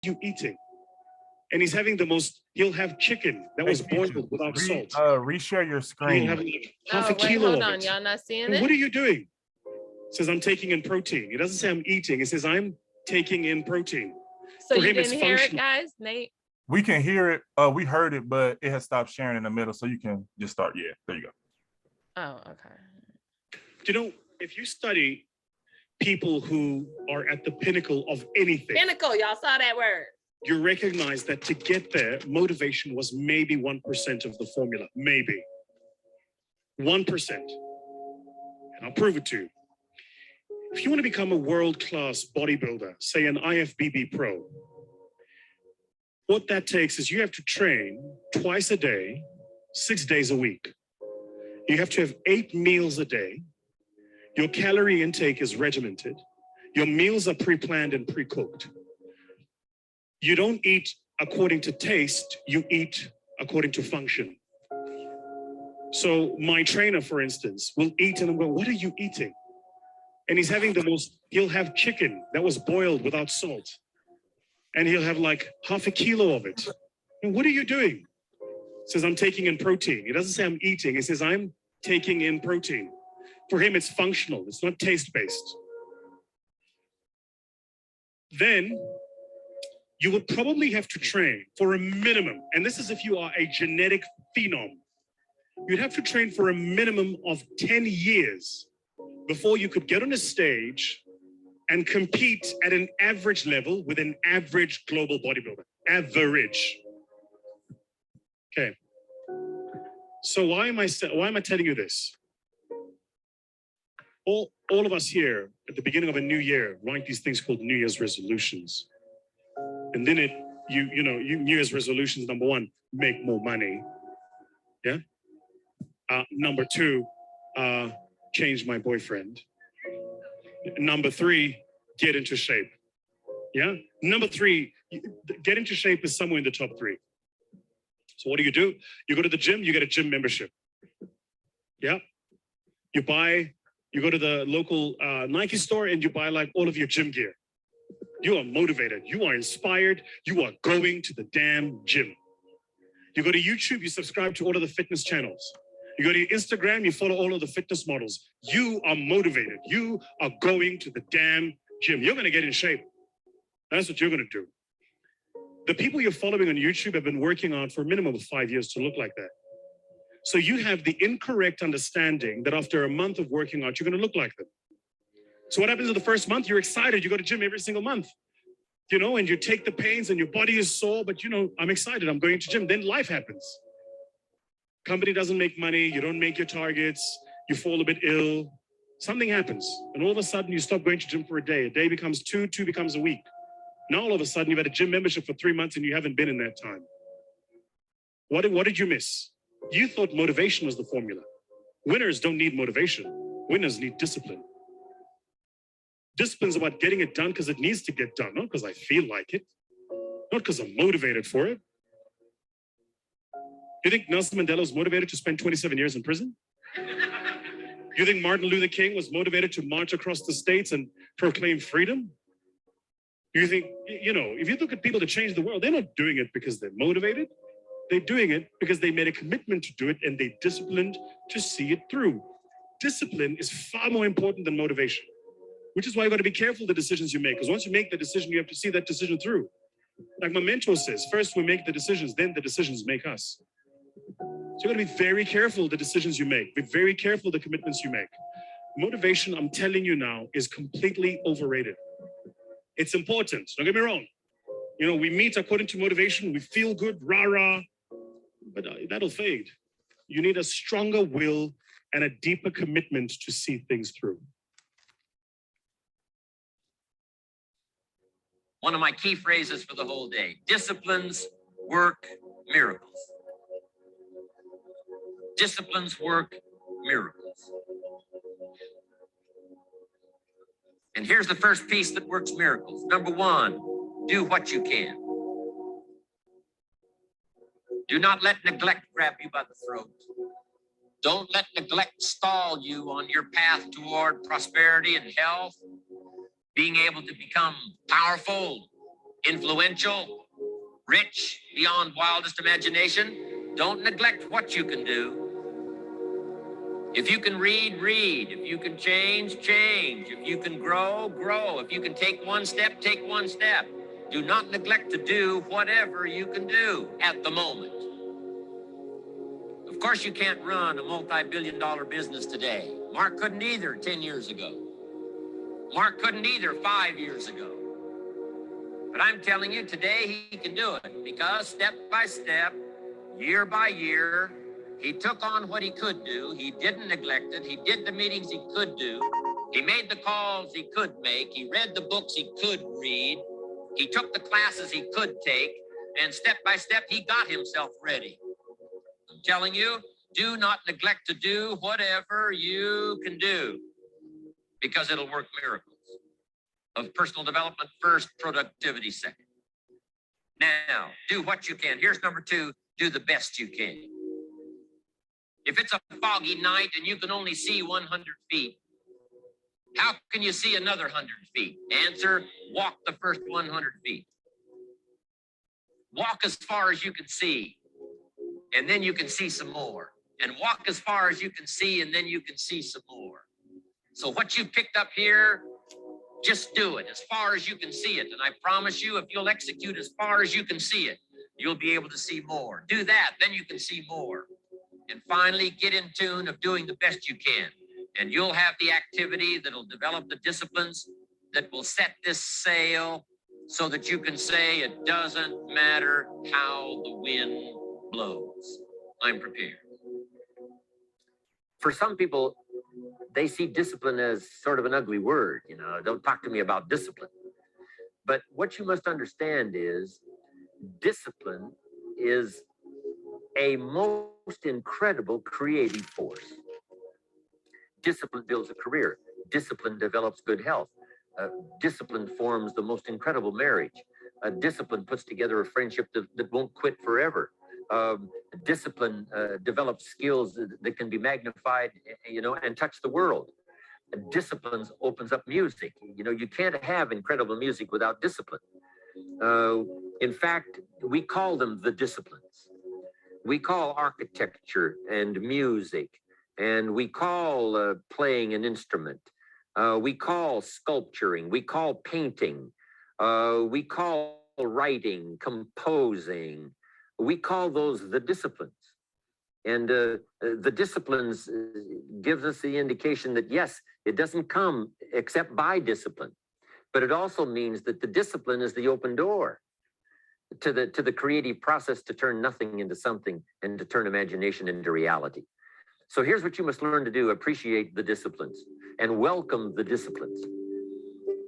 you eating? And he's having the most, he'll have chicken that was boiled without salt. Reshare your screen. He'll have like half a kilo of it. Y'all not seeing And it? what are you doing? It says, I'm taking in protein. It doesn't say I'm eating. It says, I'm taking in protein. So For you him, it's didn't hear it, functional. guys? Nate? We can hear it. We heard it, but it has stopped sharing in the middle. So you can just start. Yeah, there you go. Oh, okay. You know, if you study people who are at the pinnacle of anything, Pinnacle, y'all saw that word. you recognize that to get there, motivation was maybe 1% of the formula. Maybe 1%. And I'll prove it to you. If you want to become a world-class bodybuilder, say an IFBB pro, what that takes is you have to train twice a day, 6 days a week. You have to have 8 meals a day. Your calorie intake is regimented. Your meals are pre-planned and pre-cooked. You don't eat according to taste, you eat according to function. So my trainer, for instance, will eat and I'm going, what are you eating? And he's having the most, he'll have chicken that was boiled without salt. And he'll have like half a kilo of it. And what are you doing? He says, I'm taking in protein. He doesn't say I'm eating. He says, I'm taking in protein. For him, it's functional. It's not taste-based. Then you will probably have to train for a minimum. And this is if you are a genetic phenom. You'd have to train for a minimum of 10 years before you could get on a stage and compete at an average level with an average global bodybuilder. Average. Okay. So why am I telling you this? All of us here at the beginning of a new year write these things called New Year's resolutions. And then New Year's resolutions, number 1, make more money. Yeah. Number 2, change my boyfriend. Number 3, get into shape. Yeah. Number 3, get into shape is somewhere in the top 3. So what do? You go to the gym, you get a gym membership. Yeah. You go to the local Nike store and you buy like all of your gym gear. You are motivated. You are inspired. You are going to the damn gym. You go to YouTube, you subscribe to all of the fitness channels. You go to your Instagram, you follow all of the fitness models. You are motivated. You are going to the damn gym. You're going to get in shape. That's what you're going to do. The people you're following on YouTube have been working on for a minimum of 5 years to look like that. So you have the incorrect understanding that after a month of working out, you're going to look like them. So what happens in the first month? You're excited. You go to gym every single month, and you take the pains and your body is sore, but I'm excited. I'm going to gym. Then life happens. Company doesn't make money. You don't make your targets. You fall a bit ill. Something happens. And all of a sudden you stop going to gym for a day. A day becomes 2, 2 becomes a week. Now all of a sudden you've had a gym membership for 3 months and you haven't been in that time. What did you miss? You thought motivation was the formula. Winners don't need motivation. Winners need discipline. Discipline's about getting it done because it needs to get done, not because I feel like it, not because I'm motivated for it. You think Nelson Mandela was motivated to spend 27 years in prison? You think Martin Luther King was motivated to march across the states and proclaim freedom? You think, if you look at people that change the world, they're not doing it because they're motivated. They're doing it because they made a commitment to do it and they disciplined to see it through. Discipline is far more important than motivation, which is why you got to be careful the decisions you make. Because once you make the decision, you have to see that decision through. Like my mentor says, first we make the decisions, then the decisions make us. So you got to be very careful the decisions you make. Be very careful the commitments you make. Motivation, I'm telling you now, is completely overrated. It's important. Don't get me wrong. We meet according to motivation. We feel good, rah-rah, but that'll fade. You need a stronger will and a deeper commitment to see things through. One of my key phrases for the whole day: disciplines work miracles. Disciplines work miracles. And here's the first piece that works miracles. Number 1, do what you can. Do not let neglect grab you by the throat. Don't let neglect stall you on your path toward prosperity and health, being able to become powerful, influential, rich beyond wildest imagination. Don't neglect what you can do. If you can read, read. If you can change, change. If you can grow, grow. If you can take one step, take one step. Do not neglect to do whatever you can do at the moment. Of course, you can't run a multi-billion-dollar business today. Mark couldn't either 10 years ago. Mark couldn't either 5 years ago. But I'm telling you, today he can do it because step by step, year by year, he took on what he could do. He didn't neglect it. He did the meetings he could do. He made the calls he could make. He read the books he could read. He took the classes he could take. And step by step, he got himself ready. I'm telling you, do not neglect to do whatever you can do because it'll work miracles. Of personal development first, productivity second. Now, do what you can. Here's number 2, do the best you can. If it's a foggy night and you can only see 100 feet, how can you see another 100 feet? Answer, walk the first 100 feet. Walk as far as you can see, and then you can see some more. And walk as far as you can see, and then you can see some more. So what you picked up here, just do it as far as you can see it. And I promise you, if you'll execute as far as you can see it, you'll be able to see more. Do that, then you can see more. And finally, get in tune of doing the best you can. And you'll have the activity that'll develop the disciplines that will set this sail so that you can say it doesn't matter how the wind blows. I'm prepared. For some people, they see discipline as sort of an ugly word. You know, don't talk to me about discipline. But what you must understand is discipline is a most incredible creative force. Discipline builds a career. Discipline develops good health. Discipline forms the most incredible marriage. Discipline puts together a friendship that won't quit forever. Discipline develops skills that can be magnified, you know, and touch the world. Discipline opens up music. You know, you can't have incredible music without discipline. In fact, we call them the disciplines. We call architecture and music, and we call playing an instrument. We call sculpturing. We call painting. We call writing, composing. We call those the disciplines. And the disciplines gives us the indication that, yes, it doesn't come except by discipline. But it also means that the discipline is the open door to the creative process to turn nothing into something and to turn imagination into reality. So here's what you must learn to do. Appreciate the disciplines and welcome the disciplines.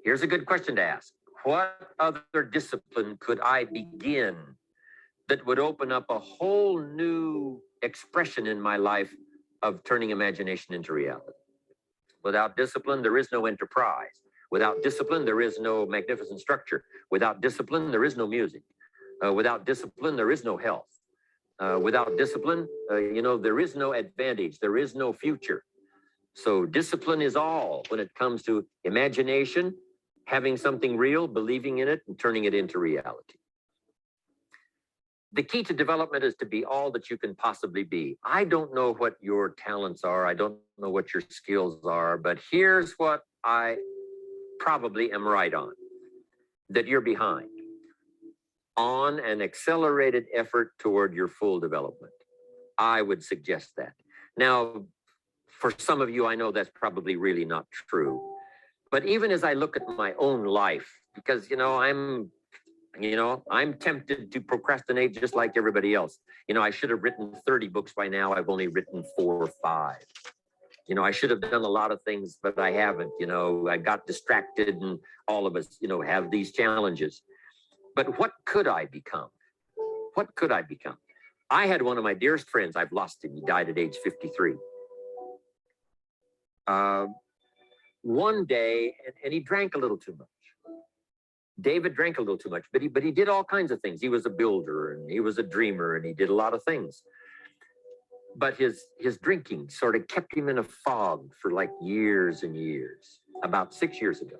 Here's a good question to ask. What other discipline could I begin that would open up a whole new expression in my life of turning imagination into reality? Without discipline, there is no enterprise. Without discipline, there is no magnificent structure. Without discipline, there is no music. Without discipline, there is no health. Without discipline, you know, there is no advantage. There is no future. So discipline is all when it comes to imagination, having something real, believing in it, and turning it into reality. The key to development is to be all that you can possibly be. I don't know what your talents are. I don't know what your skills are, but here's what I probably am right on, that you're behind on an accelerated effort toward your full development. I would suggest that. Now, for some of you, I know that's probably really not true. But even as I look at my own life, because, I'm tempted to procrastinate just like everybody else. I should have written 30 books by now. I've only written 4 or 5. I should have done a lot of things, but I haven't. I got distracted, and all of us, have these challenges. But what could I become? What could I become? I had one of my dearest friends. I've lost him. He died at age 53. One day, and he drank a little too much. David drank a little too much, but he did all kinds of things. He was a builder, and he was a dreamer, and he did a lot of things. But his drinking sort of kept him in a fog for like years and years. About 6 years ago,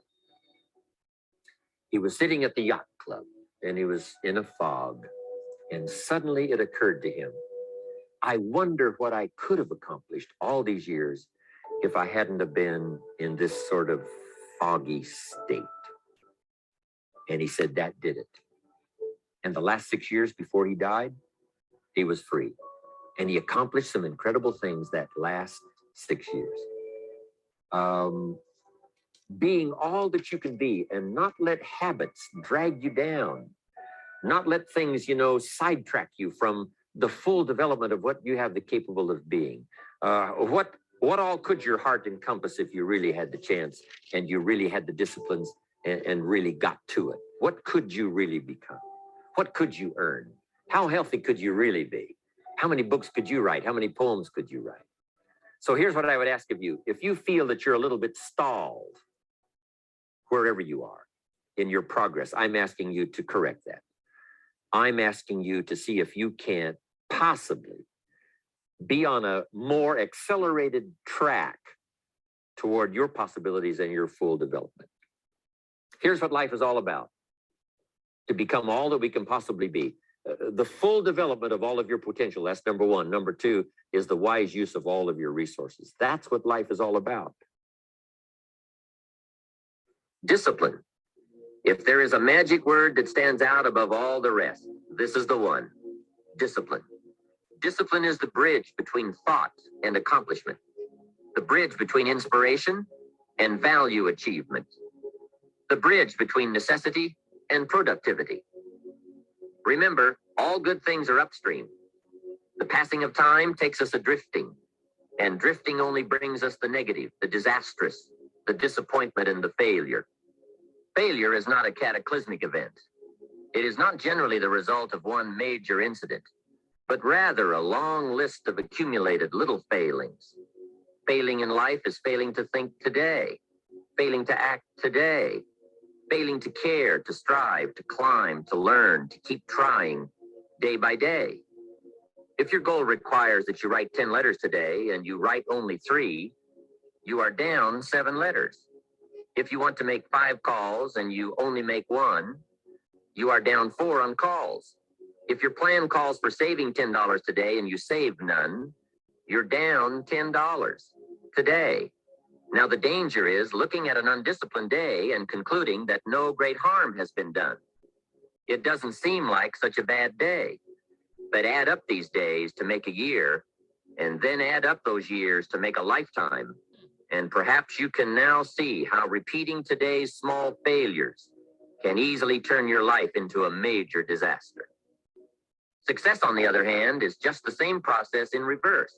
he was sitting at the yacht club, and he was in a fog. And suddenly it occurred to him, I wonder what I could have accomplished all these years if I hadn't have been in this sort of foggy state. And he said that did it. And the last 6 years before he died, he was free. And he accomplished some incredible things that last 6 years. Being all that you can be and not let habits drag you down, not let things, sidetrack you from the full development of what you have the capable of being. What all could your heart encompass if you really had the chance and you really had the disciplines and really got to it? What could you really become? What could you earn? How healthy could you really be? How many books could you write? How many poems could you write? So here's what I would ask of you. If you feel that you're a little bit stalled, wherever you are in your progress, I'm asking you to correct that. I'm asking you to see if you can't possibly be on a more accelerated track toward your possibilities and your full development. Here's what life is all about: to become all that we can possibly be. The full development of all of your potential. That's number one. Number two is the wise use of all of your resources. That's what life is all about. Discipline. If there is a magic word that stands out above all the rest, this is the one: discipline. Discipline is the bridge between thought and accomplishment, the bridge between inspiration and value achievement, the bridge between necessity and productivity. Remember, all good things are upstream. The passing of time takes us adrifting, and drifting only brings us the negative, the disastrous, the disappointment, and the failure. Failure is not a cataclysmic event. It is not generally the result of one major incident, but rather a long list of accumulated little failings. Failing in life is failing to think today, failing to act today, failing to care, to strive, to climb, to learn, to keep trying day by day. If your goal requires that you write 10 letters today and you write only 3, you are down 7 letters. If you want to make 5 calls and you only make 1, you are down 4 on calls. If your plan calls for saving $10 today and you save none, you're down $10 today. Now, the danger is looking at an undisciplined day and concluding that no great harm has been done. It doesn't seem like such a bad day, but add up these days to make a year, and then add up those years to make a lifetime. And perhaps you can now see how repeating today's small failures can easily turn your life into a major disaster. Success, on the other hand, is just the same process in reverse.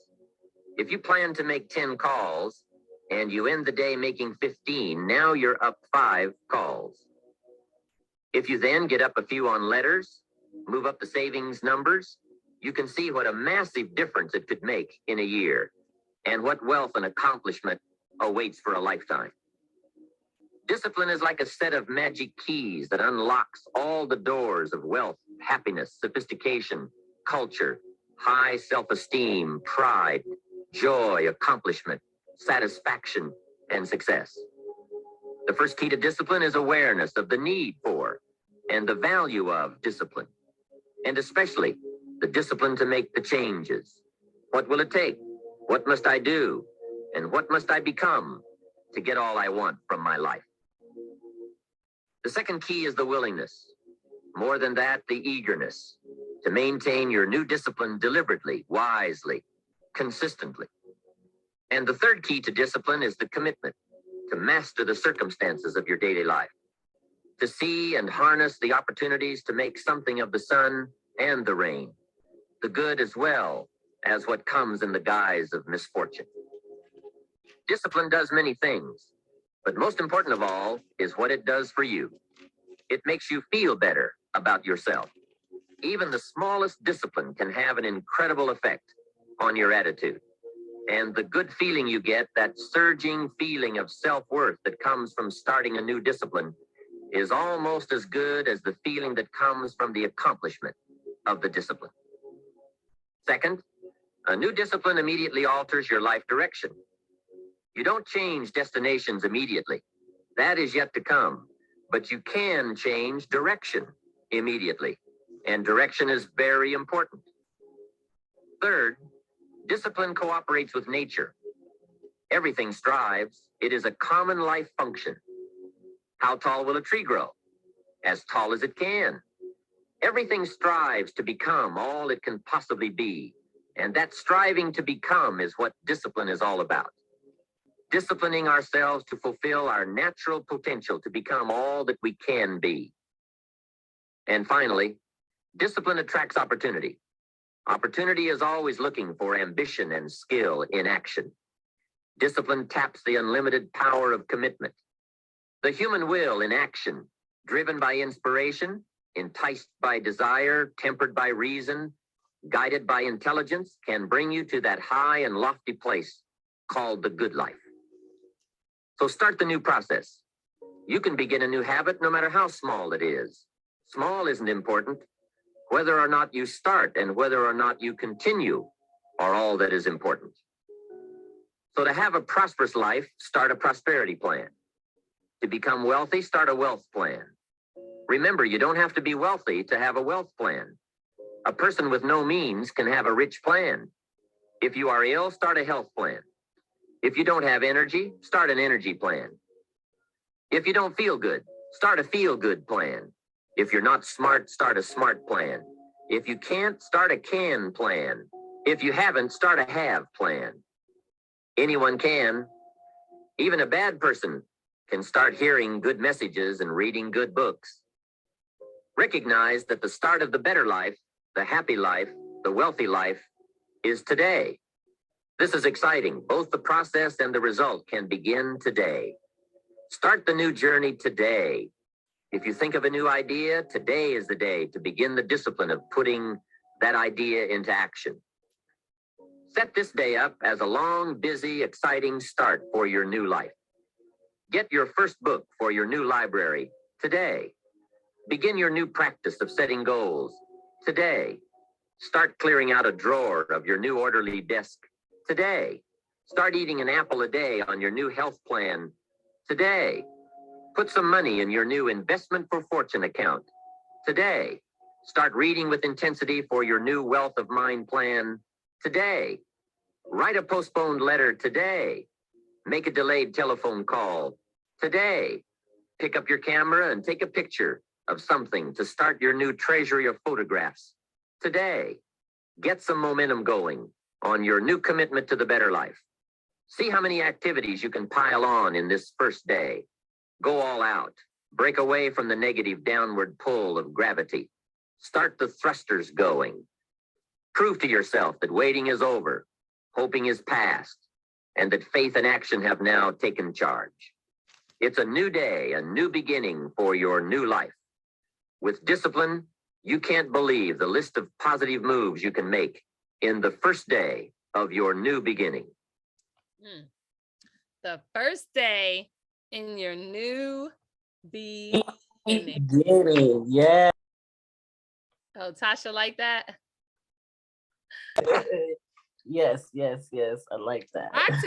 If you plan to make 10 calls and you end the day making 15, now you're up 5 calls. If you then get up a few on letters, move up the savings numbers, you can see what a massive difference it could make in a year, and what wealth and accomplishment awaits for a lifetime. Discipline is like a set of magic keys that unlocks all the doors of wealth, happiness, sophistication, culture, high self-esteem, pride, joy, accomplishment, satisfaction, and success. The first key to discipline is awareness of the need for and the value of discipline, and especially the discipline to make the changes. What will it take? What must I do? And what must I become to get all I want from my life? The second key is the willingness. More than that, the eagerness to maintain your new discipline deliberately, wisely, consistently. And the third key to discipline is the commitment to master the circumstances of your daily life, to see and harness the opportunities to make something of the sun and the rain, the good as well as what comes in the guise of misfortune. Discipline does many things, but most important of all is what it does for you. It makes you feel better about yourself. Even the smallest discipline can have an incredible effect on your attitude. And the good feeling you get, that surging feeling of self-worth that comes from starting a new discipline, is almost as good as the feeling that comes from the accomplishment of the discipline. Second, a new discipline immediately alters your life direction. You don't change destinations immediately. That is yet to come. But you can change direction immediately. And direction is very important. Third, discipline cooperates with nature. Everything strives. It is a common life function. How tall will a tree grow? As tall as it can. Everything strives to become all it can possibly be. And that striving to become is what discipline is all about. Disciplining ourselves to fulfill our natural potential to become all that we can be. And finally, discipline attracts opportunity. Opportunity is always looking for ambition and skill in action. Discipline taps the unlimited power of commitment. The human will in action, driven by inspiration, enticed by desire, tempered by reason, guided by intelligence, can bring you to that high and lofty place called the good life. So start the new process. You can begin a new habit no matter how small it is. Small isn't important. Whether or not you start and whether or not you continue are all that is important. So to have a prosperous life, start a prosperity plan. To become wealthy, start a wealth plan. Remember, you don't have to be wealthy to have a wealth plan. A person with no means can have a rich plan. If you are ill, start a health plan. If you don't have energy, start an energy plan. If you don't feel good, start a feel-good plan. If you're not smart, start a smart plan. If you can't, start a can plan. If you haven't, start a have plan. Anyone can. Even a bad person can start hearing good messages and reading good books. Recognize that the start of the better life, the happy life, the wealthy life is today. This is exciting. Both the process and the result can begin today. Start the new journey today. If you think of a new idea, today is the day to begin the discipline of putting that idea into action. Set this day up as a long, busy, exciting start for your new life. Get your first book for your new library today. Begin your new practice of setting goals today. Start clearing out a drawer of your new orderly desk today. Start eating an apple a day on your new health plan today. Put some money in your new investment for fortune account today. Start reading with intensity for your new wealth of mind plan today. Write a postponed letter today. Make a delayed telephone call today. Pick up your camera and take a picture of something to start your new treasury of photographs today. Get some momentum going on your new commitment to the better life. See how many activities you can pile on in this first day. Go all out. Break away from the negative downward pull of gravity. Start the thrusters going. Prove to yourself that waiting is over, hoping is past, and that faith and action have now taken charge. It's a new day, a new beginning for your new life. With discipline, you can't believe the list of positive moves you can make in the first day of your new beginning. The first day in your new beginning. Beginning, yeah. Oh, Tasha, like that? Yes, I like that. Talk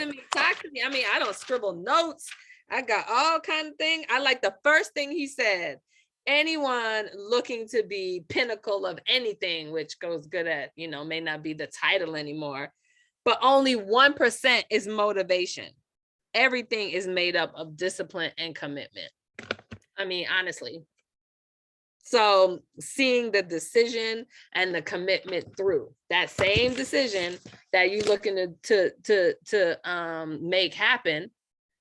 to me. I mean, I don't scribble notes. I got all kind of things. I like the first thing he said. Anyone looking to be pinnacle of anything, which goes good at, may not be the title anymore, but only 1% is motivation. Everything is made up of discipline and commitment. I mean, honestly. So seeing the decision and the commitment through that same decision that you're looking to make happen,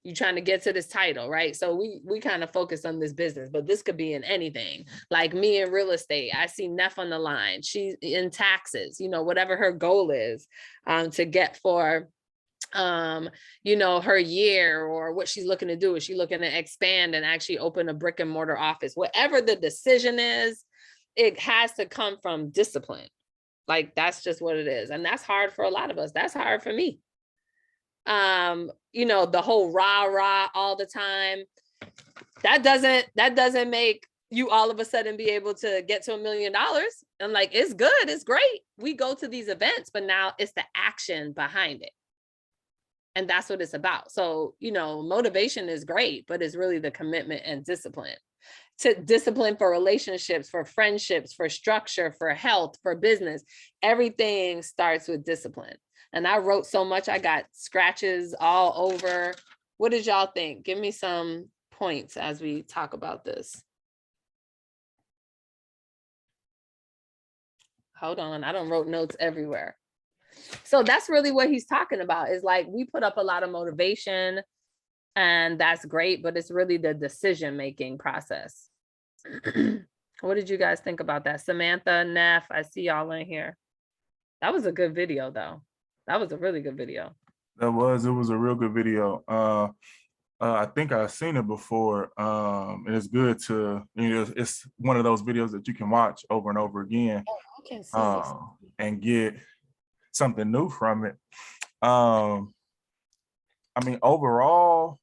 you're trying to get to this title, right? So we kind of focus on this business, but this could be in anything. Like me in real estate, I see Neff on the line. She's in taxes, whatever her goal is to get for her year, or what she's looking to do. Is she looking to expand and actually open a brick and mortar office? Whatever the decision is, it has to come from discipline. Like, that's just what it is. And that's hard for a lot of us. That's hard for me. The whole rah all the time, that doesn't make you all of a sudden be able to get to $1 million. And like, it's good, it's great. We go to these events, but now it's the action behind it. And that's what it's about. So, motivation is great, but it's really the commitment and discipline. to discipline for relationships, for friendships, for structure, for health, for business. Everything starts with discipline. And I wrote so much, I got scratches all over. What did y'all think? Give me some points as we talk about this. Hold on, I don't wrote notes everywhere. So that's really what he's talking about, is like, we put up a lot of motivation and that's great, but it's really the decision-making process. What did you guys think about that? Samantha, Neff, I see y'all in here. That was a good video though. That was a really good video. It was a real good video. I think I've seen it before. And it's good to, it's one of those videos that you can watch over and over again, Okay, so and get something new from it. I mean, overall,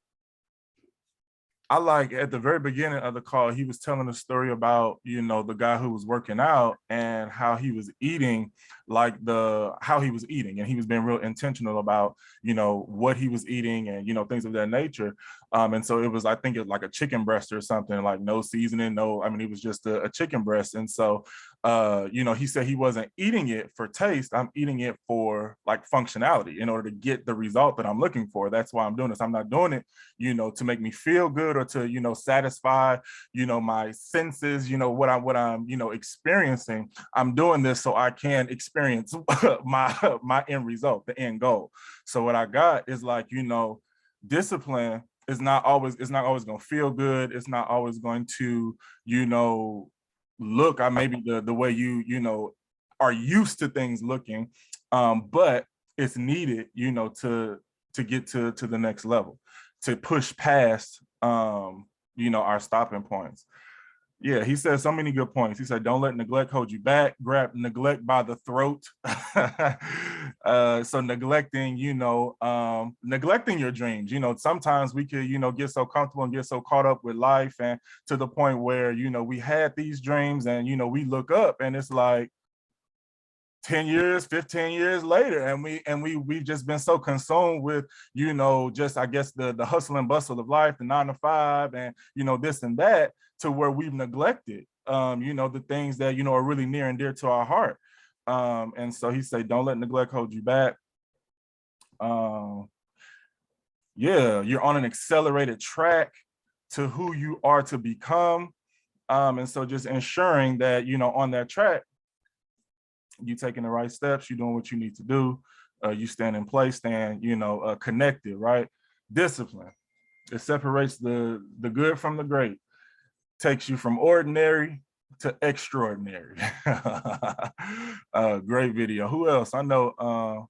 I like at the very beginning of the call, he was telling a story about, the guy who was working out and how he was eating, how he was eating. And he was being real intentional about, what he was eating and, things of that nature. And so it was, I think it was like a chicken breast or something, like no seasoning, it was just a chicken breast. And so, he said he wasn't eating it for taste. I'm eating it for like functionality in order to get the result that I'm looking for. That's why I'm doing this. I'm not doing it, to make me feel good or to, satisfy, my senses, what I'm, experiencing. I'm doing this so I can experience my end result, the end goal. So what I got is like, discipline is not always going to feel good. It's not always going to, look maybe the way you are used to things looking, but it's needed, to get to the next level, to push past our stopping points. Yeah, he said so many good points. He said, don't let neglect hold you back. Grab neglect by the throat. So neglecting, neglecting your dreams. Sometimes we could, get so comfortable and get so caught up with life, and to the point where, we had these dreams and, we look up and it's like 10 years, 15 years later, and we've just been so consumed with, just, I guess, the hustle and bustle of life, the 9 to 5, and, this and that, to where we've neglected, the things that, are really near and dear to our heart. And so he said, don't let neglect hold you back. Yeah, you're on an accelerated track to who you are to become. And so just ensuring that, on that track, you taking the right steps, you doing what you need to do, you stand in place, connected, right? Discipline. It separates the good from the great, takes you from ordinary to extraordinary. Great video. Who else? I know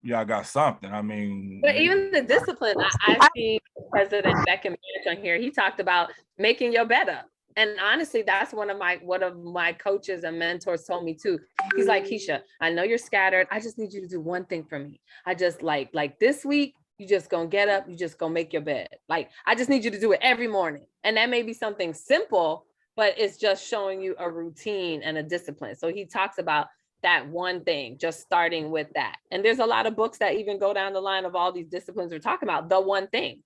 y'all got something. But even the discipline, I see President Beckham on here. He talked about making your bed up. And honestly, that's one of my coaches and mentors told me too. He's like, Keisha, I know you're scattered. I just need you to do one thing for me. I just like this week, you just gonna get up, you just gonna make your bed. Like, I just need you to do it every morning. And that may be something simple, but it's just showing you a routine and a discipline. So he talks about that one thing, just starting with that. And there's a lot of books that even go down the line of all these disciplines we're talking about. The One Thing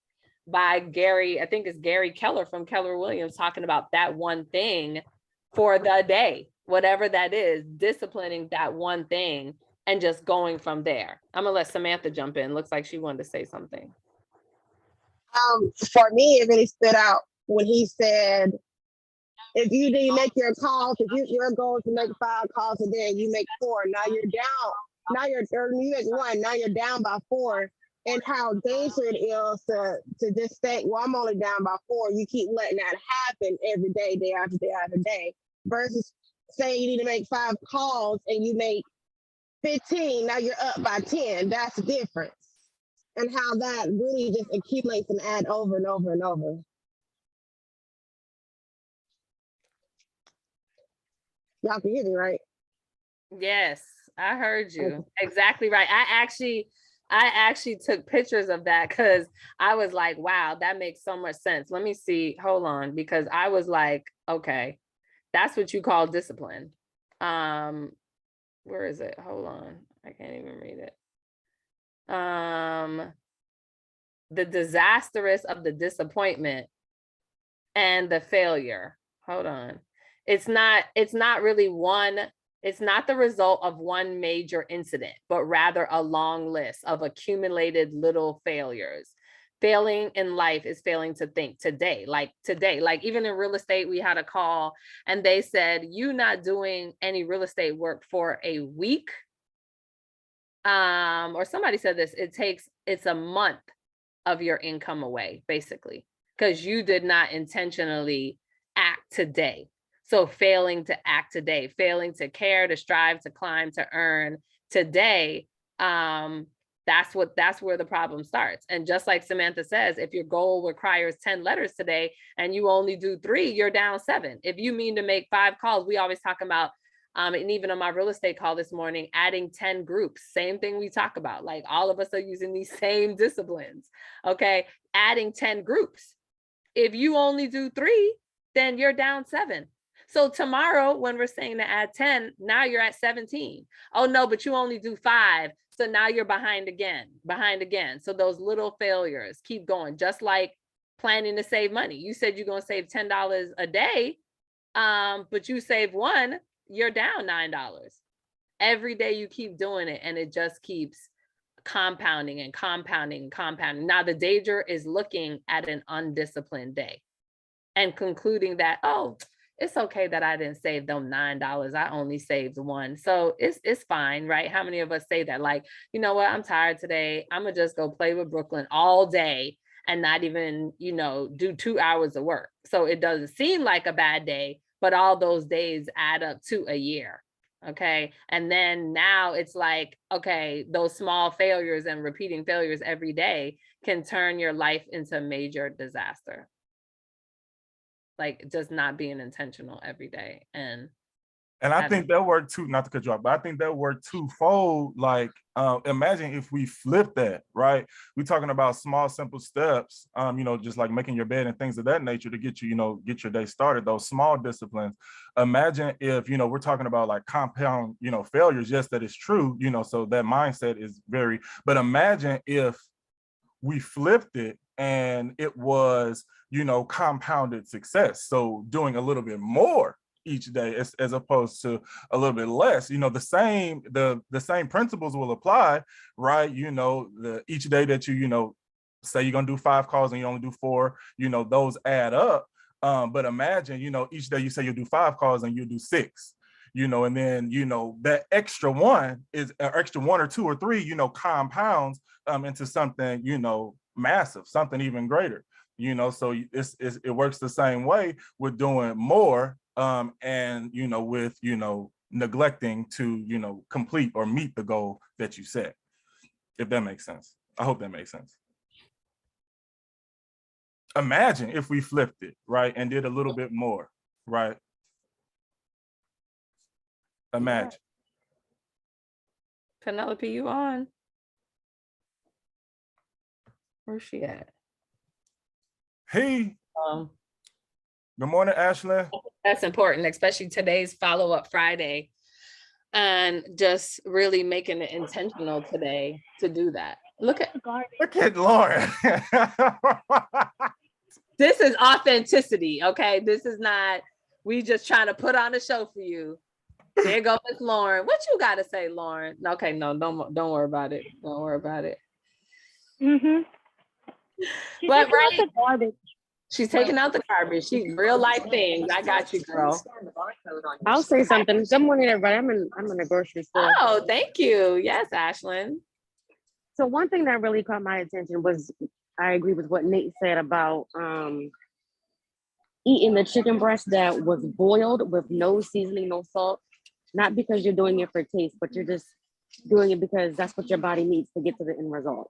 by Gary, I think it's Gary Keller from Keller Williams, talking about that one thing for the day, whatever that is, disciplining that one thing and just going from there. I'm gonna let Samantha jump in. Looks like she wanted to say something. For me, it really stood out when he said, if you didn't make your calls, if your goal is to make 5 calls a day, you make 4. Now you're down. Now you make 1. Now you're down by 4. And how dangerous it is to just think, well, I'm only down by 4. You keep letting that happen every day, day after day after day, versus saying you need to make 5 calls and you make 15. Now you're up by 10. That's the difference. And how that really just accumulates and add over and over and over. Y'all can hear me, right? Yes, I heard you. Okay. Exactly right. I actually took pictures of that because I was like, wow, that makes so much sense. Let me see. Hold on, because I was like, okay, that's what you call discipline. Where is it? Hold on. I can't even read it. The disastrous of the disappointment and the failure. hold on. It's not really one, it's not the result of one major incident, but rather a long list of accumulated little failures. Failing in life is failing to think today, like even in real estate, we had a call and they said, you not doing any real estate work for a week. Or somebody said this, it's a month of your income away, basically, because you did not intentionally act today. So failing to act today, failing to care, to strive, to climb, to earn today, that's where the problem starts. And just like Samantha says, if your goal requires 10 letters today and you only do 3, you're down 7. If you mean to make 5 calls, we always talk about, and even on my real estate call this morning, adding 10 groups, same thing we talk about, like all of us are using these same disciplines, okay? Adding 10 groups. If you only do 3, then you're down 7. So tomorrow, when we're saying to add 10, now you're at 17. Oh no, but you only do 5. So now you're behind again. So those little failures keep going, just like planning to save money. You said you're gonna save $10 a day, but you save 1, you're down $9. Every day you keep doing it and it just keeps compounding and compounding and compounding. Now the danger is looking at an undisciplined day and concluding that, oh, it's okay that I didn't save them $9. I only saved 1. So it's fine, right? How many of us say that? Like, you know what? I'm tired today. I'm gonna just go play with Brooklyn all day and not even, do 2 hours of work. So it doesn't seem like a bad day, but all those days add up to a year. Okay. And then now it's like, okay, those small failures and repeating failures every day can turn your life into a major disaster. Like just not being intentional every day. And I think that worked too, not to cut you off, but I think that worked twofold. Like, imagine if we flip that, right? We're talking about small, simple steps, just like making your bed and things of that nature to get you, get your day started, those small disciplines. Imagine if, we're talking about like compound, failures. Yes, that is true, so that mindset is but imagine if we flipped it and it was, compounded success. So doing a little bit more each day as opposed to a little bit less, the same principles will apply, right? Each day that you say you're gonna do 5 calls and you only do 4, those add up. But imagine, each day you say you'll do 5 calls and you do 6, and then, that extra 1 is extra 1 or 2 or 3, compounds into something, massive, something even greater, so it works the same way with doing more, and, with, neglecting to, complete or meet the goal that you set, if that makes sense. I hope that makes sense. Imagine if we flipped it, right, and did a little bit more, right? Imagine. Penelope, you on? Where's she at? Hey. Good morning, Ashley. That's important, especially today's follow-up Friday, and just really making it intentional today to do that. Look at Lauren. This is authenticity, okay? This is not, we just trying to put on a show for you. There goes Miss Lauren. What you got to say, Lauren? Okay, no, don't worry about it. Don't worry about it. But right, she's taking out the garbage. She's real life things. I got you, girl. I'll say something. Good morning, everybody. I'm in the grocery store. Oh, thank you. Yes, Ashlyn. So one thing that really caught my attention was, I agree with what Nate said about eating the chicken breast that was boiled with no seasoning, no salt. Not because you're doing it for taste, but you're just doing it because that's what your body needs to get to the end result.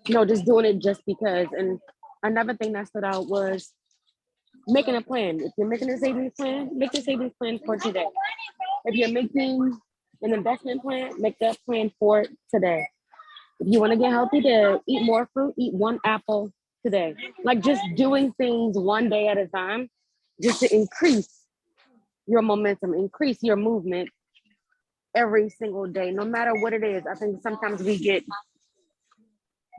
Just doing it just because. And another thing that stood out was making a plan. If you're making a savings plan, make a savings plan for today. If you're making an investment plan, make that plan for today. If you want to get healthy, to eat more fruit, eat 1 apple today. Like just doing things one day at a time, just to increase your momentum, increase your movement every single day, no matter what it is. I think sometimes we get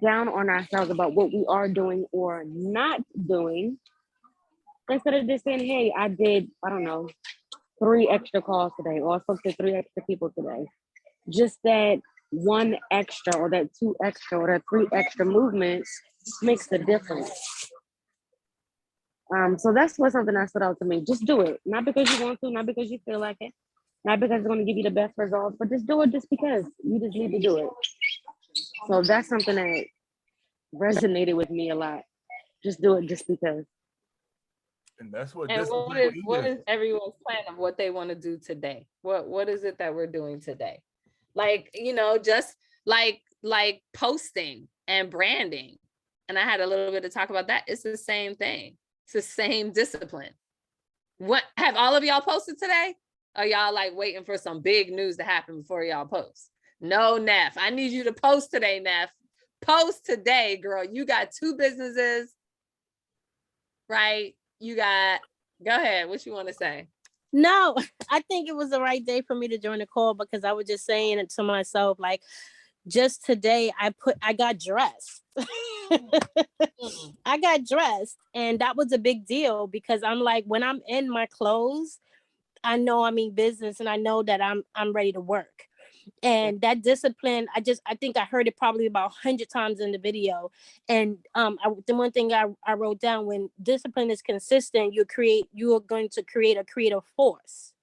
down on ourselves about what we are doing or not doing, Instead of just saying, hey, I did, I don't know, 3 extra calls today, or I spoke to 3 extra people today. Just that 1 extra or that 2 extra or that 3 extra movements makes the difference. So that's what something that stood out to me. Just do it. Not because you want to, not because you feel like it, not because it's going to give you the best results, but just do it just because you just need to do it. So that's something that resonated with me a lot. Just do it just because. And that's what And discipline what is. is everyone's plan of what they want to do today? What is it that we're doing today? Like, just like posting and branding. And I had a little bit to talk about that. It's the same thing. It's the same discipline. What have all of y'all posted today? Are y'all like waiting for some big news to happen before y'all post? No, Neff. I need you to post today, Neff. Post today, girl. You got 2 businesses, right? You got, go ahead. What you want to say? No, I think it was the right day for me to join the call because I was just saying it to myself, like, just today I got dressed. I got dressed, and that was a big deal because I'm like, when I'm in my clothes, I know I'm in business and I know that I'm ready to work. And that discipline, I think I heard it probably about 100 times in the video. And the one thing I wrote down, when discipline is consistent, you are going to create a creative force.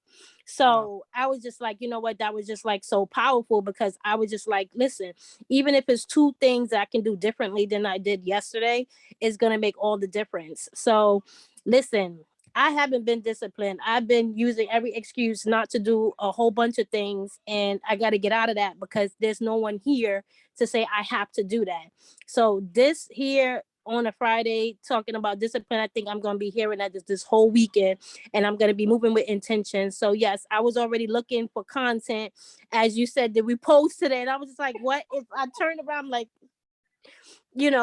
So I was just like, you know what, that was just like so powerful because I was just like, listen, even if it's 2 things that I can do differently than I did yesterday, it's going to make all the difference. So listen, I haven't been disciplined. I've been using every excuse not to do a whole bunch of things. And I got to get out of that because there's no one here to say I have to do that. So this here on a Friday talking about discipline, I think I'm going to be hearing that this whole weekend, and I'm going to be moving with intention. So yes, I was already looking for content. As you said, did we post today? And I was just like, what if I turned around, like,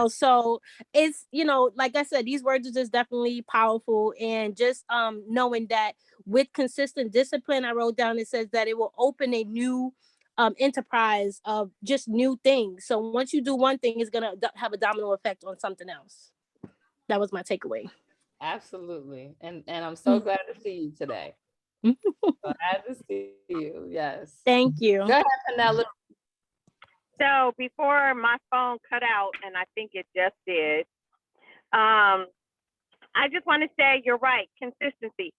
so it's, like I said, these words are just definitely powerful. And just knowing that with consistent discipline, I wrote down, it says that it will open a new enterprise of just new things. So once you do one thing, it's going to have a domino effect on something else. That was my takeaway. Absolutely. And I'm so glad to see you today. Glad to see you. Yes. Thank you. Go ahead, Penelope. So before my phone cut out, and I think it just did, I just want to say you're right, consistency.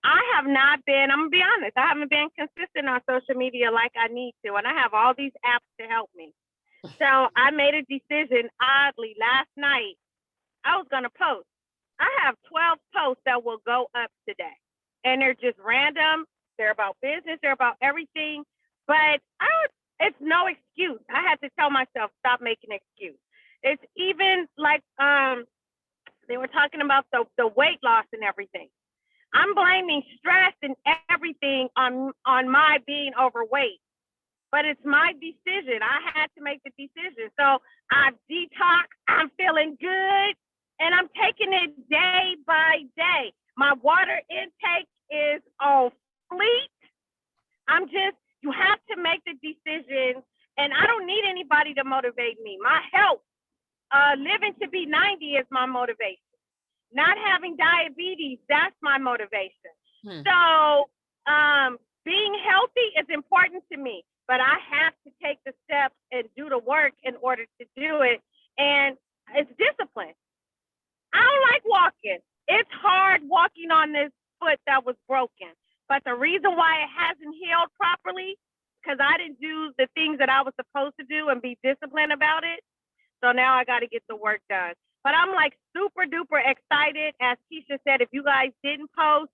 I have not been, I'm going to be honest, I haven't been consistent on social media like I need to, and I have all these apps to help me. So I made a decision, oddly, last night, I was going to post. I have 12 posts that will go up today, and they're just random. They're about business, they're about everything, but it's no excuse. I had to tell myself, stop making excuse. It's even like they were talking about the weight loss and everything. I'm blaming stress and everything on my being overweight, but it's my decision. I had to make the decision. So I've detoxed, I'm feeling good, and I'm taking it day by day. My water intake is on fleek. You have to make the decision, and I don't need anybody to motivate me. My health, living to be 90 is my motivation. Not having diabetes, that's my motivation. So being healthy is important to me, but I have to take the steps and do the work in order to do it. And it's discipline. I don't like walking. It's hard walking on this foot that was broken. But the reason why it hasn't healed properly, because I didn't do the things that I was supposed to do and be disciplined about it. So now I got to get the work done. But I'm like super duper excited. As Keisha said, if you guys didn't post.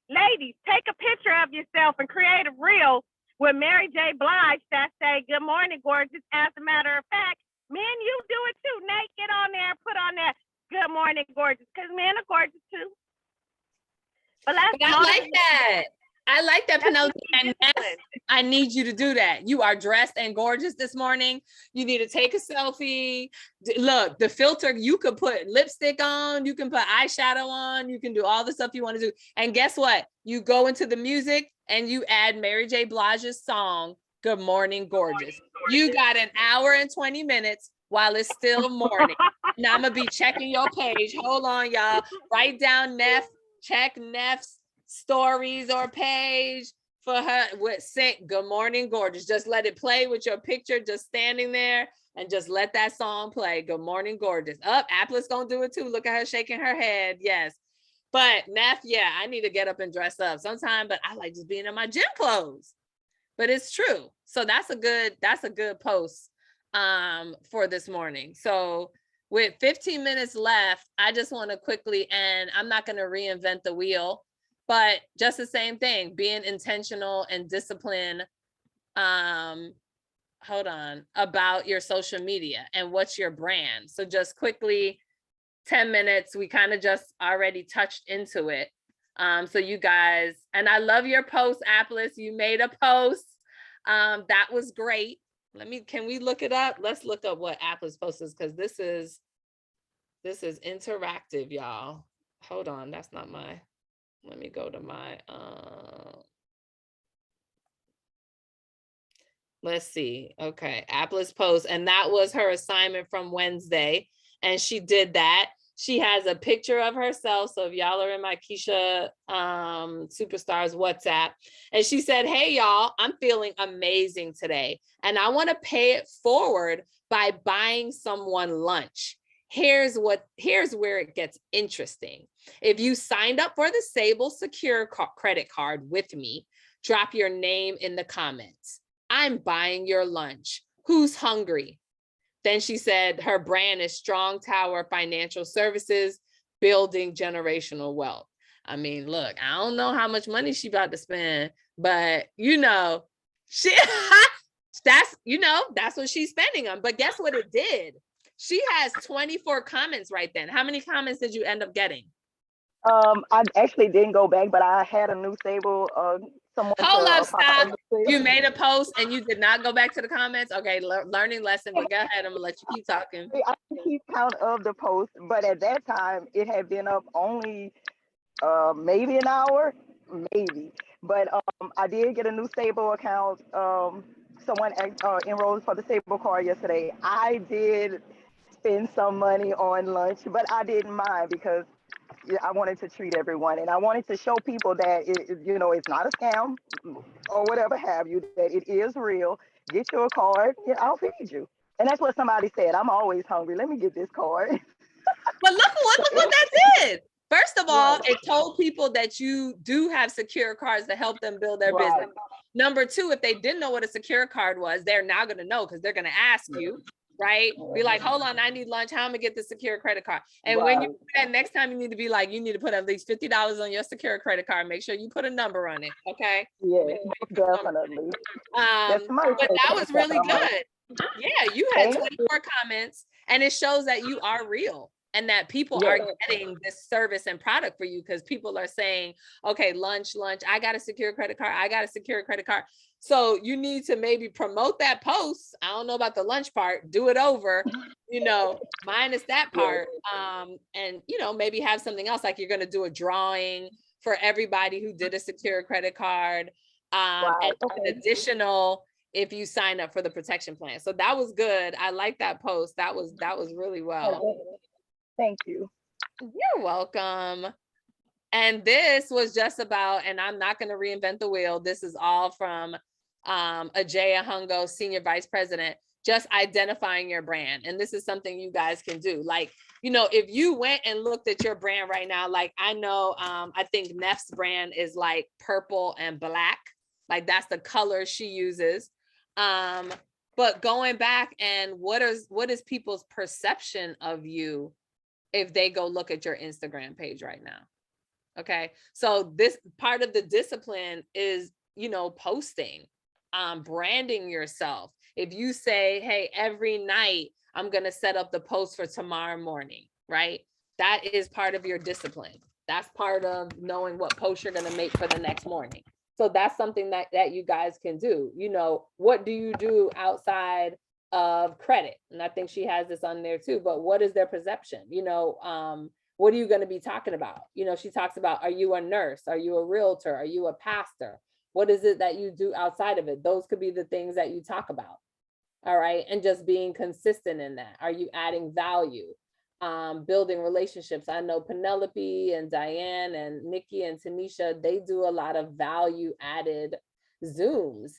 Ladies, take a picture of yourself and create a reel with Mary J. Blige that say, good morning, gorgeous. As a matter of fact, men, you do it too. Nate, get on there and put on that good morning, gorgeous, because men are gorgeous too. But I like that. I like that, Penelope. And I need you to do that. You are dressed and gorgeous this morning. You need to take a selfie. Look, the filter, you could put lipstick on, you can put eyeshadow on, you can do all the stuff you want to do. And guess what? You go into the music and you add Mary J. Blige's song, Good Morning, Gorgeous. You got an hour and 20 minutes while it's still morning. Now I'm gonna be checking your page. Hold on, y'all. Write down Neff, check Neff's stories or page for her with Sing Good Morning Gorgeous. Just let it play with your picture just standing there and just let that song play. Good Morning Gorgeous. Up, Apple's gonna do it too. Look at her shaking her head. Yes. But Neff, yeah, I need to get up and dress up sometime, but I like just being in my gym clothes. But it's true. So that's a good post for this morning. So with 15 minutes left, I just want to quickly, and I'm not going to reinvent the wheel, but just the same thing, being intentional and disciplined. Hold on, about your social media and what's your brand. So just quickly, 10 minutes, we kind of just already touched into it. So you guys, and I love your post, Apples. You made a post. That was great. Can we look it up? Let's look up what Apples post is, because this is interactive, y'all. Hold on, that's not my, let me go to my, let's see. Okay, Apples post, and that was her assignment from Wednesday, and she did that. She has a picture of herself. So if y'all are in my Keisha Superstars WhatsApp, and she said, hey, y'all, I'm feeling amazing today. And I want to pay it forward by buying someone lunch. Here's where it gets interesting. If you signed up for the Sable Secure credit card with me, drop your name in the comments. I'm buying your lunch. Who's hungry? Then she said her brand is Strong Tower Financial Services, building generational wealth. I mean, look, I don't know how much money she about to spend, but she that's what she's spending on. But guess what it did? She has 24 comments right then. How many comments did you end up getting? I actually didn't go back, but I had a new Sable. Someone. Hold up, stop. You made a post and you did not go back to the comments. Okay, learning lesson, but go ahead. I'm gonna let you keep talking. I keep count of the post, but at that time it had been up only maybe an hour, maybe. But I did get a new Sable account. Someone enrolled for the Sable card yesterday. I did spend some money on lunch, but I didn't mind because I wanted to treat everyone, and I wanted to show people that it's not a scam or whatever have you, that it is real. Get you a card, I'll feed you. And that's what somebody said. I'm always hungry. Let me get this card. But look what that did. First of all, it told people that you do have secure cards to help them build their business. Number two, if they didn't know what a secure card was, they're now going to know, because they're going to ask you. Right? Be like, hold on, I need lunch. How am I gonna get the secure credit card? And when you do that next time, you need to be like, you need to put at least $50 on your secure credit card. Make sure you put a number on it. Okay. Yeah, definitely. But that was really good. Yeah, you had 24 comments, and it shows that you are real and that people are getting this service and product for you, because people are saying, okay, lunch, I got a secure credit card. I got a secure credit card. So you need to maybe promote that post. I don't know about the lunch part, do it over, minus that part. And, maybe have something else, like you're going to do a drawing for everybody who did a secure credit card. And an additional, if you sign up for the protection plan. So that was good. I like that post. That was really well. Thank you. You're welcome. And this was just about, and I'm not going to reinvent the wheel. This is all from Ajay Ahungo, Senior Vice President, just identifying your brand. And this is something you guys can do. Like, if you went and looked at your brand right now, like I know, I think Neff's brand is like purple and black. Like that's the color she uses. But going back, and what is people's perception of you if they go look at your Instagram page right now? Okay, so this part of the discipline is, posting, branding yourself. If you say, hey, every night I'm going to set up the post for tomorrow morning, right? That is part of your discipline. That's part of knowing what post you're going to make for the next morning. So that's something that you guys can do. What do you do outside of credit? And I think she has this on there too, but what is their perception? What are you going to be talking about? She talks about, are you a nurse? Are you a realtor? Are you a pastor? What is it that you do outside of it? Those could be the things that you talk about. All right. And just being consistent in that. Are you adding value? Building relationships. I know Penelope and Diane and Nikki and Tanisha, they do a lot of value added Zooms.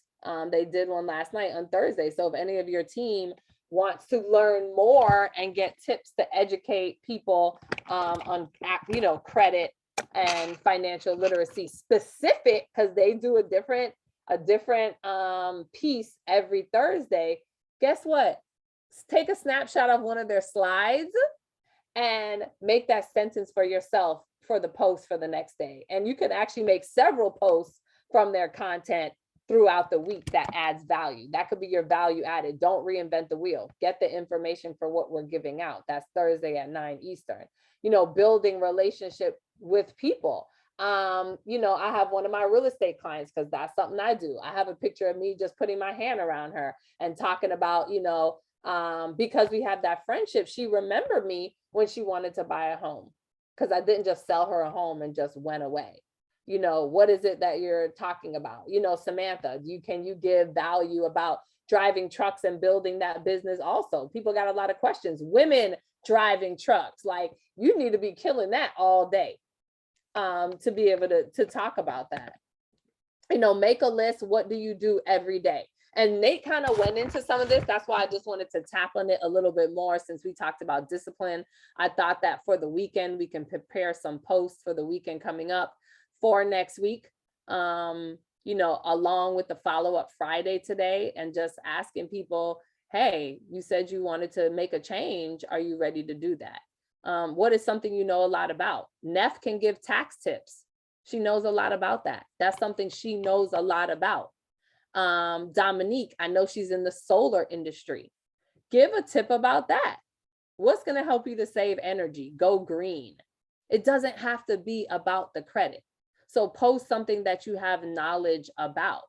They did one last night on Thursday. So if any of your team wants to learn more and get tips to educate people on, you know, credit and financial literacy specific, because they do a different piece every Thursday. Guess what? Take a snapshot of one of their slides and make that sentence for yourself for the post for the next day. And you can actually make several posts from their content throughout the week that adds value. That could be your value added. Don't reinvent the wheel. Get the information for what we're giving out. That's Thursday at 9 Eastern. You know, building relationship with people. You know, I have one of my real estate clients, because that's something I do. I have a picture of me just putting my hand around her and talking about, you know, because we have that friendship, she remembered me when she wanted to buy a home, because I didn't just sell her a home and just went away. You know, what is it that you're talking about? You know, Samantha, can you give value about driving trucks and building that business also? People got a lot of questions. Women driving trucks, like you need to be killing that all day to be able to talk about that. You know, make a list. What do you do every day? And Nate kind of went into some of this. That's why I just wanted to tap on it a little bit more, since we talked about discipline. I thought that for the weekend, we can prepare some posts for the weekend coming up for next week, you know, along with the follow-up Friday today, and just asking people, hey, you said you wanted to make a change. Are you ready to do that? What is something you know a lot about? Neff can give tax tips. She knows a lot about that. That's something she knows a lot about. Dominique, I know she's in the solar industry. Give a tip about that. What's going to help you to save energy? Go green. It doesn't have to be about the credit. So post something that you have knowledge about.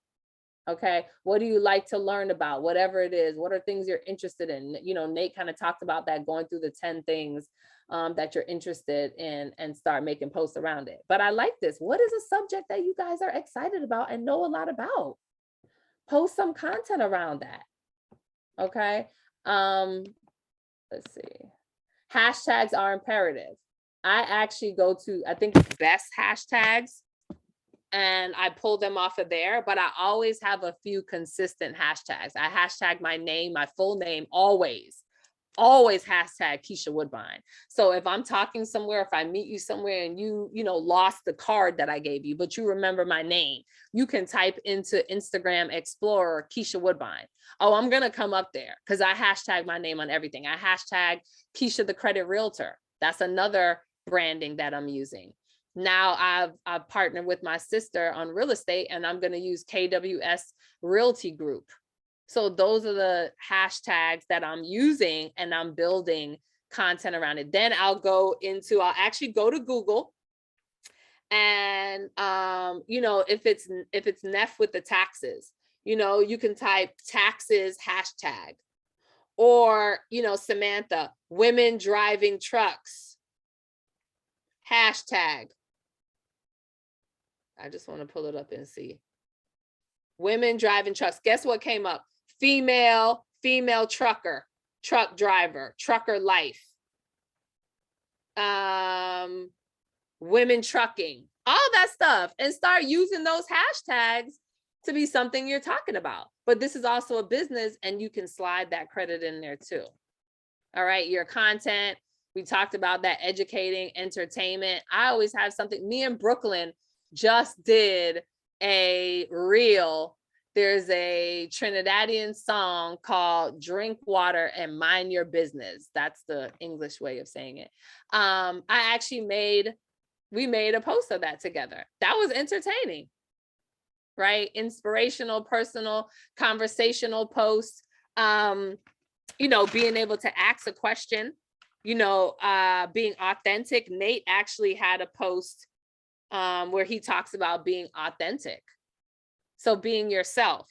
Okay. What do you like to learn about? Whatever it is, what are things you're interested in? You know, Nate kind of talked about that, going through the 10 things that you're interested in, and start making posts around it. But I like this. What is a subject that you guys are excited about and know a lot about? Post some content around that. Okay. Let's see. Hashtags are imperative. I actually go to, I think it's best hashtags, and I pull them off of there, but I always have a few consistent hashtags. I hashtag my name, my full name, always hashtag Keisha Woodbine. So if I'm talking somewhere, if I meet you somewhere and you know, lost the card that I gave you, but you remember my name, you can type into Instagram Explorer Keisha Woodbine. Oh, I'm going to come up there because I hashtag my name on everything. I hashtag Keisha the Credit Realtor. That's another branding that I'm using. Now I've partnered with my sister on real estate, and I'm going to use KWS Realty Group. So those are the hashtags that I'm using, and I'm building content around it. Then I'll actually go to Google, and you know, if it's Neff with the taxes, you know, you can type taxes hashtag, or, you know, Samantha, women driving trucks hashtag. I just want to pull it up and see. Women driving trucks. Guess what came up? Female trucker, truck driver, trucker life. Women trucking, all that stuff, and start using those hashtags to be something you're talking about. But this is also a business, and you can slide that credit in there too. All right, your content. We talked about that, educating, entertainment. I always have something. Me and Brooklyn just did a reel. There's a Trinidadian song called Drink Water and Mind Your Business. That's the English way of saying it. We made a post of that together. That was entertaining, right? Inspirational, personal, conversational posts. You know, being able to ask a question, you know, being authentic. Nate actually had a post where he talks about being authentic. So being yourself.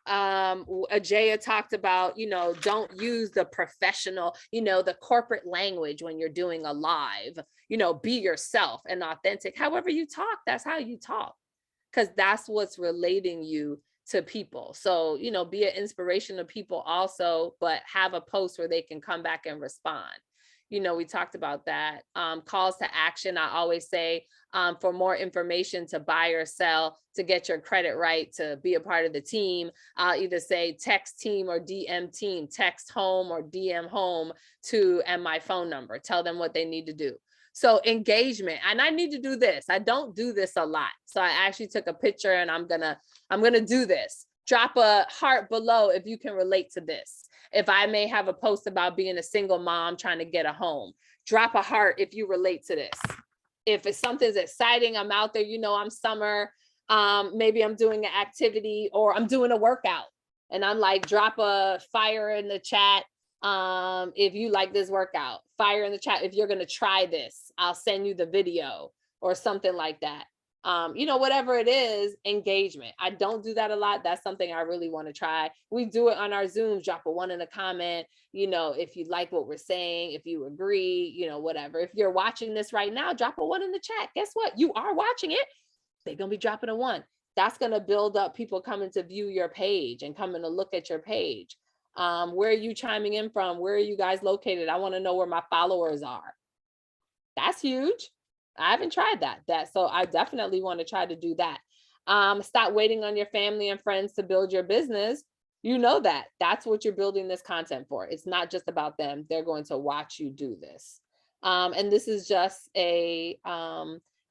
Ajaya talked about, you know, don't use the professional, you know, the corporate language when you're doing a live, you know, be yourself and authentic. However you talk, that's how you talk, because that's what's relating you to people. So, you know, be an inspiration to people also, but have a post where they can come back and respond. You know, we talked about that. Calls to action. I always say, for more information to buy or sell, to get your credit right, to be a part of the team, I'll either say text team or DM team, text home or DM home to, and my phone number, tell them what they need to do. So engagement, and I need to do this. I don't do this a lot. So I actually took a picture, and I'm gonna do this. Drop a heart below if you can relate to this. If I may have a post about being a single mom trying to get a home, drop a heart if you relate to this. If it's something's exciting, I'm out there, you know, I'm summer, maybe I'm doing an activity or I'm doing a workout, and I'm like, drop a fire in the chat. If you like this workout, fire in the chat. If you're going to try this, I'll send you the video or something like that. You know, whatever it is, engagement. I don't do that a lot. That's something I really want to try. We do it on our Zooms. Drop a 1 in the comment, you know, if you like what we're saying, if you agree, you know, whatever. If you're watching this right now, drop a 1 in the chat. Guess what? You are watching it. They're going to be dropping a 1. That's going to build up people coming to view your page and coming to look at your page. Where are you chiming in from? Where are you guys located? I want to know where my followers are. That's huge. I haven't tried that. So I definitely want to try to do that. Stop waiting on your family and friends to build your business. You know that. That's what you're building this content for. It's not just about them. They're going to watch you do this. And this is just a,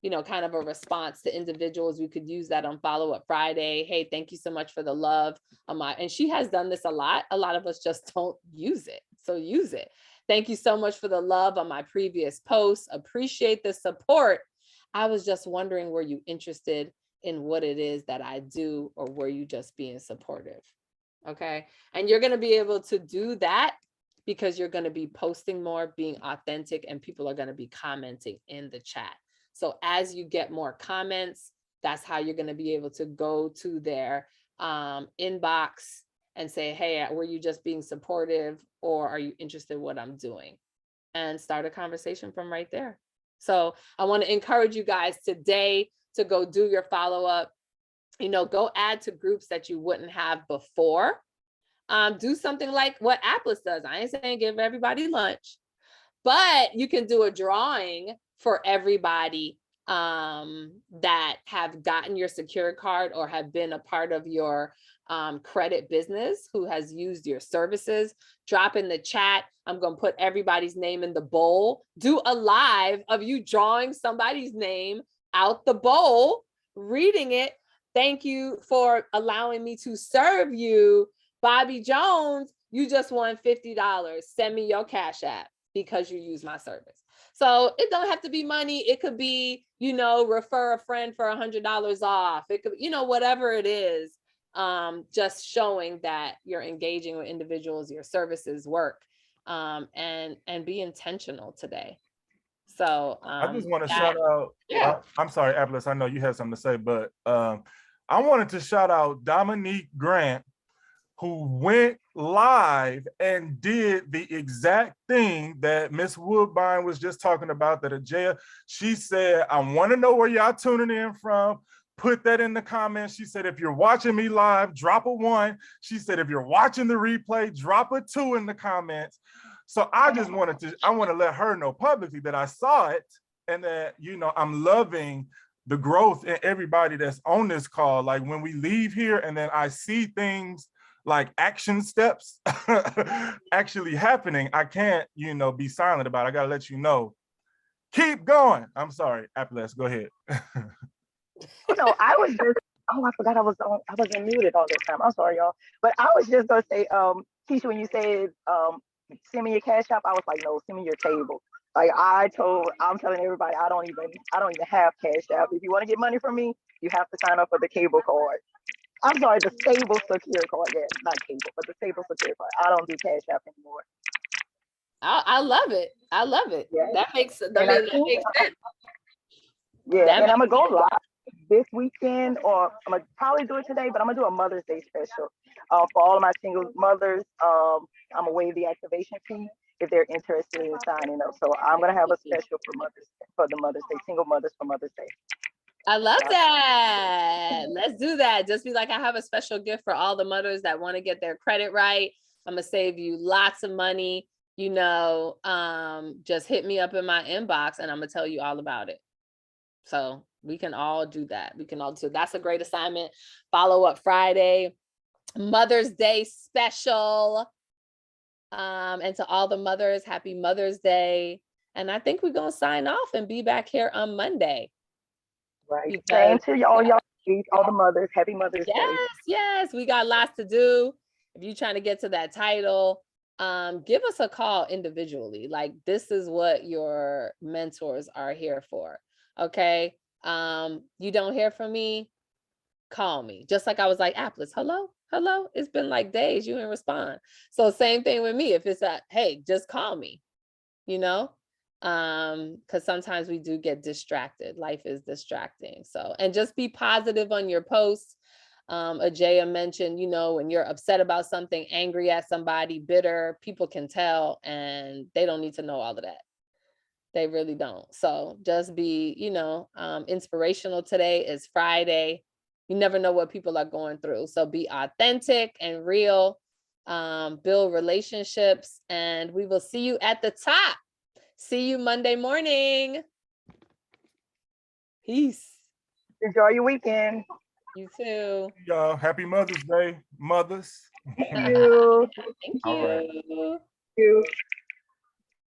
you know, kind of a response to individuals. We could use that on Follow Up Friday. Hey, thank you so much for the love. And she has done this a lot. A lot of us just don't use it. So use it. Thank you so much for the love on my previous posts. Appreciate the support. I was just wondering, were you interested in what it is that I do, or were you just being supportive? Okay. And you're going to be able to do that because you're going to be posting more, being authentic, and people are going to be commenting in the chat. So as you get more comments, that's how you're going to be able to go to their inbox and say, hey, were you just being supportive, or are you interested in what I'm doing? And start a conversation from right there. So I want to encourage you guys today to go do your follow-up. You know, go add to groups that you wouldn't have before. Do something like what Atlas does. I ain't saying give everybody lunch, but you can do a drawing for everybody that have gotten your secure card or have been a part of your credit business, who has used your services. Drop in the chat. I'm going to put everybody's name in the bowl. Do a live of you drawing somebody's name out the bowl, reading it. Thank you for allowing me to serve you. Bobby Jones, you just won $50. Send me your Cash App because you use my service. So it don't have to be money. It could be, you know, refer a friend for $100 off. It could, you know, whatever it is, just showing that you're engaging with individuals, your services work, and be intentional today. So I just want to shout out. Yeah. I'm sorry, Atlas. I know you had something to say, but I wanted to shout out Dominique Grant, who went live and did the exact thing that Miss Woodbine was just talking about, that Ajaya, she said, I want to know where y'all tuning in from. Put that in the comments. She said, if you're watching me live, drop a 1. She said, if you're watching the replay, drop a 2 in the comments. So I just want to let her know publicly that I saw it, and that, you know, I'm loving the growth in everybody that's on this call. Like when we leave here and then I see things like action steps actually happening, I can't, you know, be silent about it. I got to let you know. Keep going. I'm sorry, Atlas, go ahead. Oh, no, I was just, I forgot I wasn't muted all this time. I'm sorry, y'all. But I was just gonna say, Keisha, when you said send me your Cash App, I was like, no, send me your table. Like I'm telling everybody, I don't even have Cash App. If you want to get money from me, you have to sign up for the cable card. I'm sorry, the Stable Secure card. Yeah, not cable, but the Stable Secure card. I don't do Cash App anymore. I love it. I love it. Yeah. That makes sense. Yeah, and I'm gonna go live this weekend, or I'm gonna probably do it today, but I'm gonna do a Mother's Day special for all of my single mothers. I'm gonna waive the activation fee if they're interested in signing up. So I'm gonna have a special for the Mother's Day, single mothers for Mother's Day. I love that. Let's do that. Just be like, I have a special gift for all the mothers that want to get their credit right. I'm gonna save you lots of money. You know, just hit me up in my inbox and I'm gonna tell you all about it. So we can all do that. We can all do that's a great assignment. Follow up Friday, Mother's Day special. And to all the mothers, happy Mother's Day. And I think we're gonna sign off and be back here on Monday. Right. Same Because to all y'all, all the mothers. Happy Mother's Day. yes, we got lots to do. If you're trying to get to that title, give us a call individually. Like, this is what your mentors are here for. Okay. You don't hear from me, call me. Just like I was like, Atlas, hello, it's been like days, you didn't respond. So same thing with me. If it's a, hey, just call me, you know, because sometimes we do get distracted. Life is distracting. So, and just be positive on your posts. Ajaya mentioned, you know, when you're upset about something, angry at somebody, bitter, people can tell, and they don't need to know all of that. They really don't. So just be, you know, inspirational. Today is Friday. You never know what people are going through. So be authentic and real, build relationships, and we will see you at the top. See you Monday morning. Peace. Enjoy your weekend. You too. Y'all, happy Mother's Day, mothers. Thank you. Thank All right. you. Thank you.